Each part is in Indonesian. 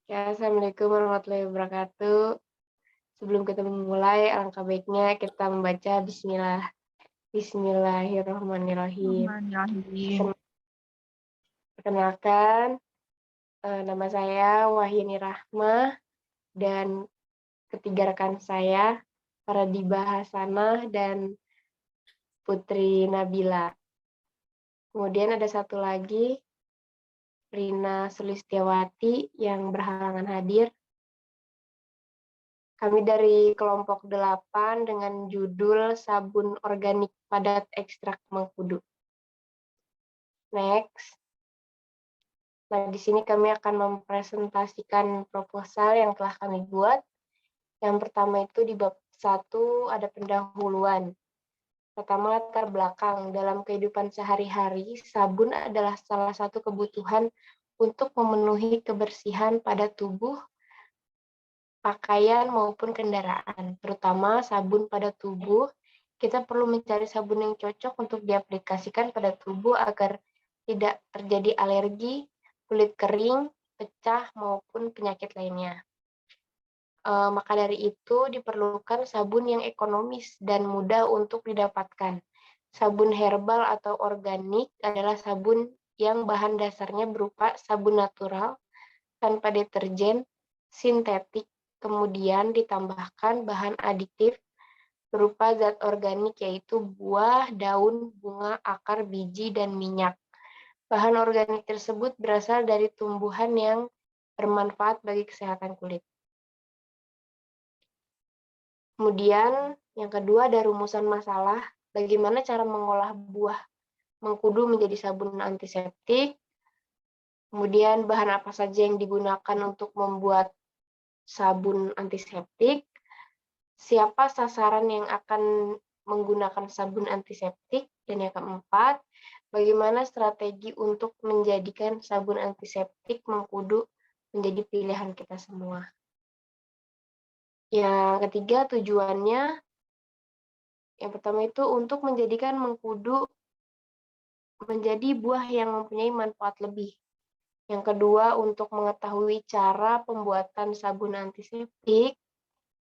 Ya, Assalamualaikum warahmatullahi wabarakatuh. Sebelum kita memulai, alangkah baiknya kita membaca Bismillahirrahmanirrahim. Bismillahirrahmanirrahim. Perkenalkan, nama saya Wahyuni Rahmah dan ketiga rekan saya, Faradiba Hasanah dan Putri Nabila. Kemudian ada satu lagi, Rina Sulistiawati yang berhalangan hadir. Kami dari kelompok 8 dengan judul Sabun Organik Padat Ekstrak Mengkudu. Next. Nah, di sini kami akan mempresentasikan proposal yang telah kami buat. Yang pertama itu di bab 1 ada pendahuluan. Pertama, latar belakang. Dalam kehidupan sehari-hari, sabun adalah salah satu kebutuhan untuk memenuhi kebersihan pada tubuh, pakaian maupun kendaraan, terutama sabun pada tubuh. Kita perlu mencari sabun yang cocok untuk diaplikasikan pada tubuh agar tidak terjadi alergi, kulit kering, pecah, maupun penyakit lainnya. Maka dari itu diperlukan sabun yang ekonomis dan mudah untuk didapatkan. Sabun herbal atau organik adalah sabun yang bahan dasarnya berupa sabun natural tanpa deterjen, sintetik, kemudian ditambahkan bahan aditif berupa zat organik yaitu buah, daun, bunga, akar, biji, dan minyak. Bahan organik tersebut berasal dari tumbuhan yang bermanfaat bagi kesehatan kulit. Kemudian yang kedua ada rumusan masalah, bagaimana cara mengolah buah mengkudu menjadi sabun antiseptik, kemudian bahan apa saja yang digunakan untuk membuat sabun antiseptik, siapa sasaran yang akan menggunakan sabun antiseptik, dan yang keempat, bagaimana strategi untuk menjadikan sabun antiseptik mengkudu menjadi pilihan kita semua. Yang ketiga, tujuannya, yang pertama itu untuk menjadikan mengkudu menjadi buah yang mempunyai manfaat lebih. Yang kedua, untuk mengetahui cara pembuatan sabun antiseptik.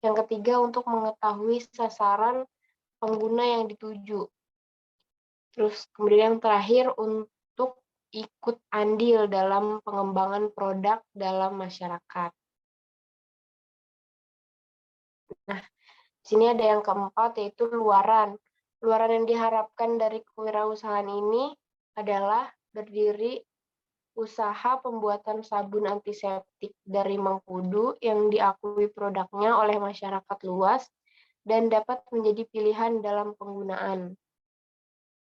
Yang ketiga, untuk mengetahui sasaran pengguna yang dituju. Terus kemudian yang terakhir, untuk ikut andil dalam pengembangan produk dalam masyarakat. Nah, di sini ada yang keempat, yaitu luaran. Luaran yang diharapkan dari kewirausahaan ini adalah berdiri usaha pembuatan sabun antiseptik dari mengkudu yang diakui produknya oleh masyarakat luas dan dapat menjadi pilihan dalam penggunaan.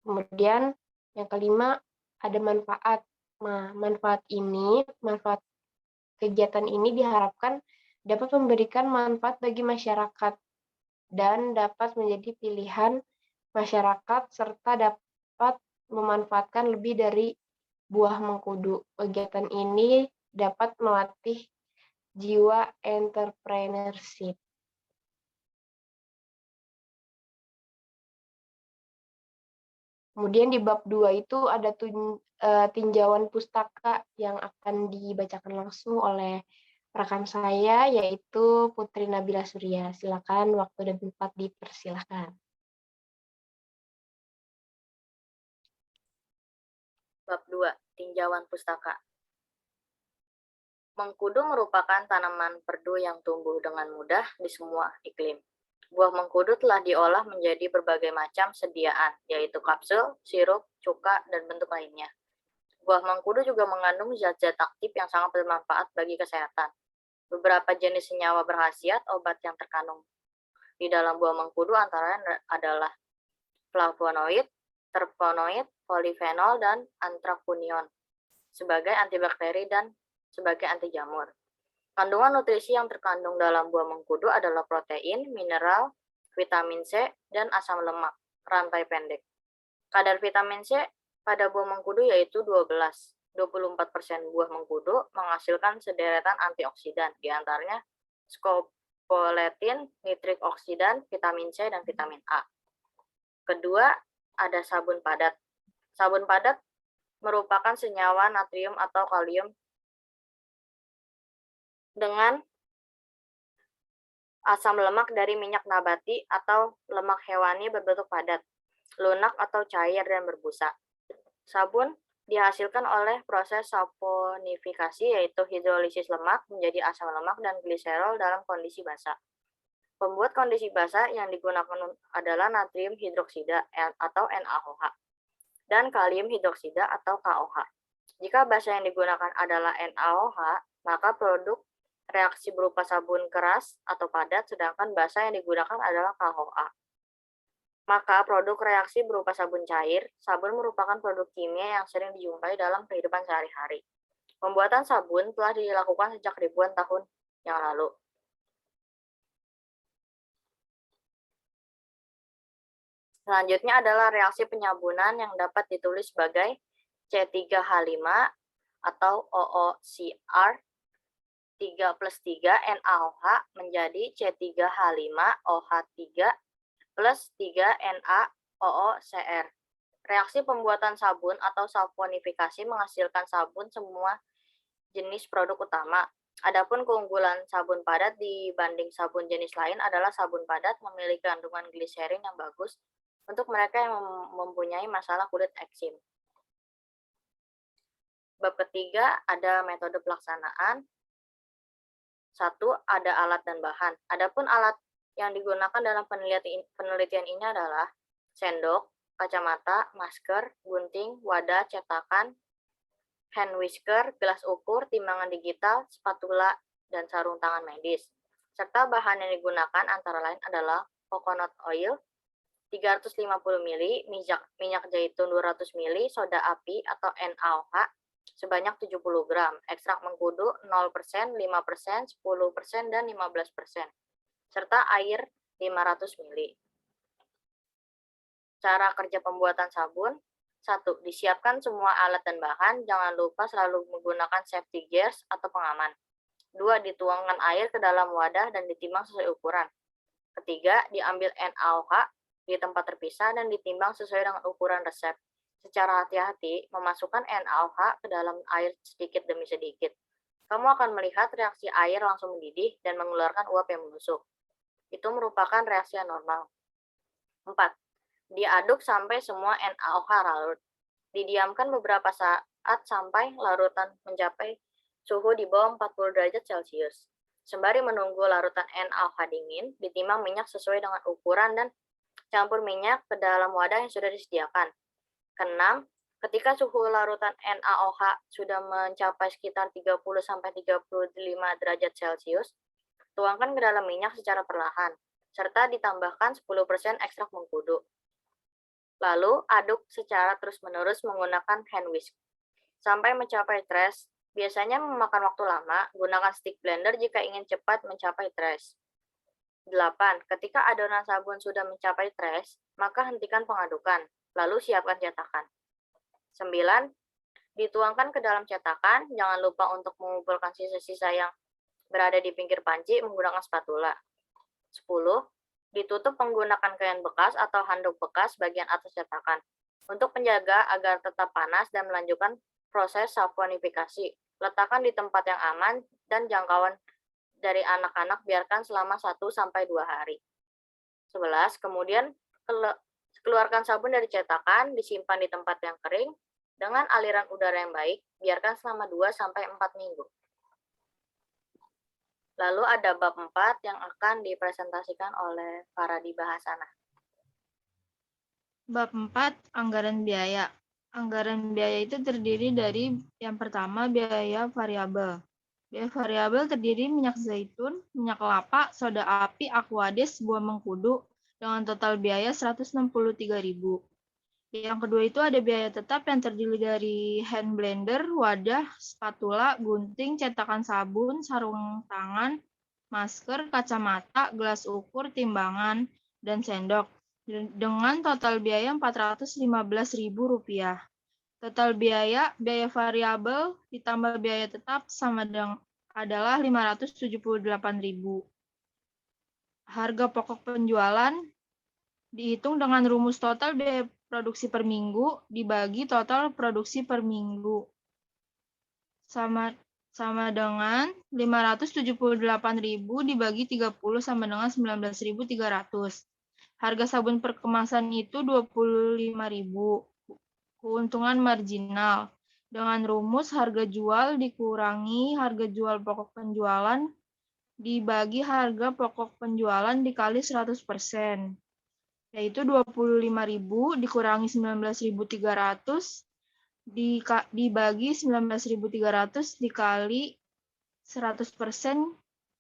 Kemudian yang kelima ada manfaat. Nah, manfaat kegiatan ini diharapkan dapat memberikan manfaat bagi masyarakat dan dapat menjadi pilihan masyarakat serta dapat memanfaatkan lebih dari buah mengkudu. Kegiatan ini dapat melatih jiwa entrepreneurship. Kemudian di bab 2 itu ada tinjauan pustaka yang akan dibacakan langsung oleh rekan saya, yaitu Putri Nabila Surya. Silakan, waktu dan tempat dipersilakan. Bab 2. Tinjauan pustaka. Mengkudu merupakan tanaman perdu yang tumbuh dengan mudah di semua iklim. Buah mengkudu telah diolah menjadi berbagai macam sediaan, yaitu kapsul, sirup, cuka, dan bentuk lainnya. Buah mengkudu juga mengandung zat-zat aktif yang sangat bermanfaat bagi kesehatan. Beberapa jenis senyawa berkhasiat obat yang terkandung di dalam buah mengkudu antara adalah flavonoid, terpenoid, polifenol, dan antrakunion sebagai antibakteri dan sebagai anti jamur. Kandungan nutrisi yang terkandung dalam buah mengkudu adalah protein, mineral, vitamin C, dan asam lemak rantai pendek. Kadar vitamin C pada buah mengkudu yaitu 12. 24% buah mengkudu menghasilkan sederetan antioksidan, diantaranya scopoletin, nitrik oksidan, vitamin C, dan vitamin A. Kedua, ada sabun padat. Sabun padat merupakan senyawa natrium atau kalium dengan asam lemak dari minyak nabati atau lemak hewani berbentuk padat, lunak atau cair dan berbusa. Sabun dihasilkan oleh proses saponifikasi, yaitu hidrolisis lemak menjadi asam lemak dan gliserol dalam kondisi basah. Pembuat kondisi basah yang digunakan adalah natrium hidroksida atau NaOH dan kalium hidroksida atau KOH. Jika basa yang digunakan adalah NaOH, maka produk reaksi berupa sabun keras atau padat, sedangkan basa yang digunakan adalah KOH. Maka produk reaksi berupa sabun cair. Sabun merupakan produk kimia yang sering dijumpai dalam kehidupan sehari-hari. Pembuatan sabun telah dilakukan sejak ribuan tahun yang lalu. Selanjutnya adalah reaksi penyabunan yang dapat ditulis sebagai C3H5 atau OOCR 3+3 NaOH menjadi C3H5OH3 plus 3 NaOOCR. Reaksi pembuatan sabun atau saponifikasi menghasilkan sabun semua jenis produk utama. Adapun keunggulan sabun padat dibanding sabun jenis lain adalah sabun padat memiliki kandungan gliserin yang bagus untuk mereka yang mempunyai masalah kulit eksim. Bab ketiga ada metode pelaksanaan. 1. Ada alat dan bahan. Adapun alat yang digunakan dalam penelitian ini adalah sendok, kacamata, masker, gunting, wadah, cetakan, hand whisker, gelas ukur, timbangan digital, spatula, dan sarung tangan medis. Serta bahan yang digunakan antara lain adalah coconut oil 350 ml, minyak zaitun 200 ml, soda api atau NaOH sebanyak 70 gram, ekstrak mengkudu 0%, 5%, 10%, dan 15%, serta air 500 ml. Cara kerja pembuatan sabun. 1. Disiapkan semua alat dan bahan, jangan lupa selalu menggunakan safety gears atau pengaman. 2. Dituangkan air ke dalam wadah dan ditimbang sesuai ukuran. Ketiga, diambil NaOH di tempat terpisah dan ditimbang sesuai dengan ukuran resep. Secara hati-hati, memasukkan NaOH ke dalam air sedikit demi sedikit. Kamu akan melihat reaksi air langsung mendidih dan mengeluarkan uap yang menusuk. Itu merupakan reaksi yang normal. 4. Diaduk sampai semua NaOH larut. Didiamkan beberapa saat sampai larutan mencapai suhu di bawah 40 derajat Celcius. Sembari menunggu larutan NaOH dingin, ditimbang minyak sesuai dengan ukuran dan campur minyak ke dalam wadah yang sudah disediakan. Keenam, ketika suhu larutan NaOH sudah mencapai sekitar 30-35 derajat Celcius, tuangkan ke dalam minyak secara perlahan, serta ditambahkan 10% ekstrak mengkudu. Lalu, aduk secara terus-menerus menggunakan hand whisk sampai mencapai thresh. Biasanya memakan waktu lama, gunakan stick blender jika ingin cepat mencapai thresh. 8. Ketika adonan sabun sudah mencapai thresh, maka hentikan pengadukan, lalu siapkan cetakan. 9. Dituangkan ke dalam cetakan, jangan lupa untuk mengumpulkan sisa-sisa yang berada di pinggir panci menggunakan spatula. 10. Ditutup menggunakan kain bekas atau handuk bekas bagian atas cetakan untuk menjaga agar tetap panas dan melanjutkan proses saponifikasi. Letakkan di tempat yang aman dan jangkauan dari anak-anak biarkan selama 1-2 hari. 11. Kemudian keluarkan sabun dari cetakan, disimpan di tempat yang kering dengan aliran udara yang baik, biarkan selama 2-4 minggu. Lalu ada bab 4 yang akan dipresentasikan oleh Faradi Bahasana. Bab 4, anggaran biaya. Anggaran biaya itu terdiri dari yang pertama biaya variabel. Biaya variabel terdiri minyak zaitun, minyak kelapa, soda api, aquades, buah mengkudu dengan total biaya 163.000. Yang kedua itu ada biaya tetap yang terdiri dari hand blender, wadah, spatula, gunting, cetakan sabun, sarung tangan, masker, kacamata, gelas ukur, timbangan, dan sendok dengan total biaya Rp415.000. Total biaya variabel ditambah biaya tetap sama dengan adalah Rp578.000. Harga pokok penjualan dihitung dengan rumus total biaya produksi per minggu dibagi total produksi per minggu sama sama dengan 578.000 dibagi 30 sama dengan 19.300. Harga sabun per kemasan itu 25.000. Keuntungan marginal. Dengan rumus harga jual dikurangi harga jual pokok penjualan dibagi harga pokok penjualan dikali 100%. Yaitu 25.000 dikurangi 19.300 dibagi 19.300 dikali 100%,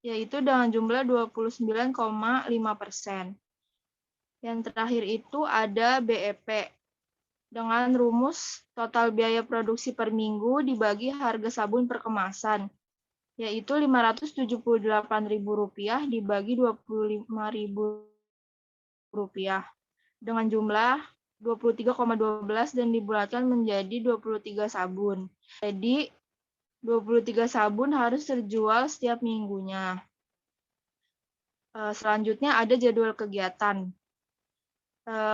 yaitu dengan jumlah 29,5%. Yang terakhir itu ada BEP. Dengan rumus total biaya produksi per minggu dibagi harga sabun per kemasan, yaitu Rp578.000 dibagi Rp25.000 dengan jumlah 23,12 dan dibulatkan menjadi 23 sabun. Jadi 23 sabun harus terjual setiap minggunya. Selanjutnya ada jadwal kegiatan.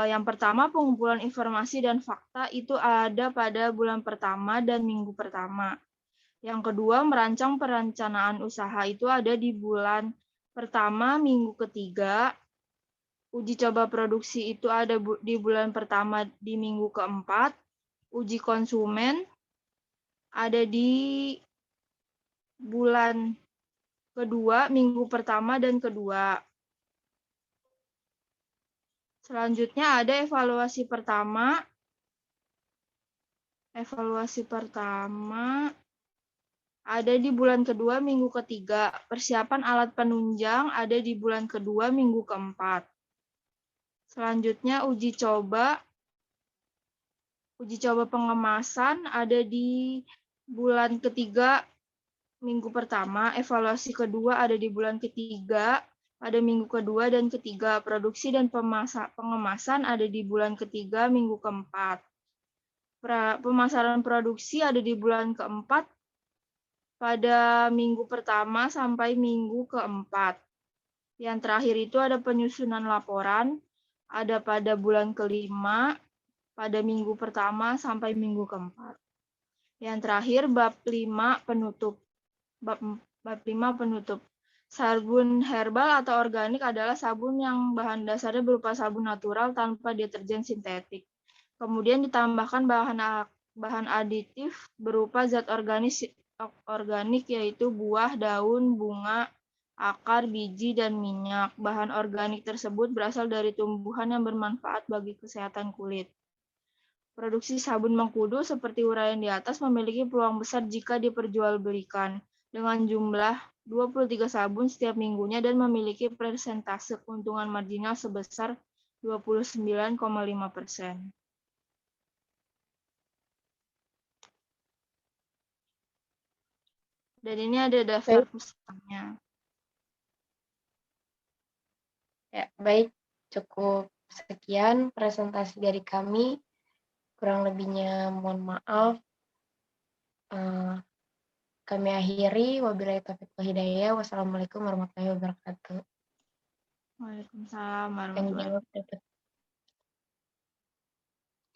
Yang pertama, pengumpulan informasi dan fakta itu ada pada bulan pertama dan minggu pertama. Yang kedua, merancang perencanaan usaha itu ada di bulan pertama, minggu ketiga. Uji coba produksi itu ada di bulan pertama di minggu keempat. Uji konsumen ada di bulan kedua, minggu pertama dan kedua. Selanjutnya ada evaluasi pertama. Evaluasi pertama ada di bulan kedua, minggu ketiga. Persiapan alat penunjang ada di bulan kedua, minggu keempat. Selanjutnya uji coba. Uji coba pengemasan ada di bulan ketiga, minggu pertama. Evaluasi kedua ada di bulan ketiga, pada minggu kedua dan ketiga. Produksi dan pengemasan ada di bulan ketiga, minggu keempat. Pemasaran produksi ada di bulan keempat, pada minggu pertama sampai minggu keempat. Yang terakhir itu ada penyusunan laporan, ada pada bulan kelima, pada minggu pertama sampai minggu keempat. Yang terakhir bab 5 penutup. Bab 5 penutup. Sabun herbal atau organik adalah sabun yang bahan dasarnya berupa sabun natural tanpa deterjen sintetik. Kemudian ditambahkan bahan aditif berupa zat organik yaitu buah, daun, bunga, akar, biji, dan minyak. Bahan organik tersebut berasal dari tumbuhan yang bermanfaat bagi kesehatan kulit. Produksi sabun mengkudu seperti uraian di atas memiliki peluang besar jika diperjualbelikan dengan jumlah 23 sabun setiap minggunya dan memiliki persentase keuntungan marginal sebesar 29,5%. Dan ini ada daftar pustakanya. Ya, baik. Cukup sekian presentasi dari kami. Kurang lebihnya mohon maaf. Kami akhiri. Wabillahi taufiq wal hidayah. Wassalamualaikum warahmatullahi wabarakatuh. Waalaikumsalam Yang warahmatullahi jawab dapat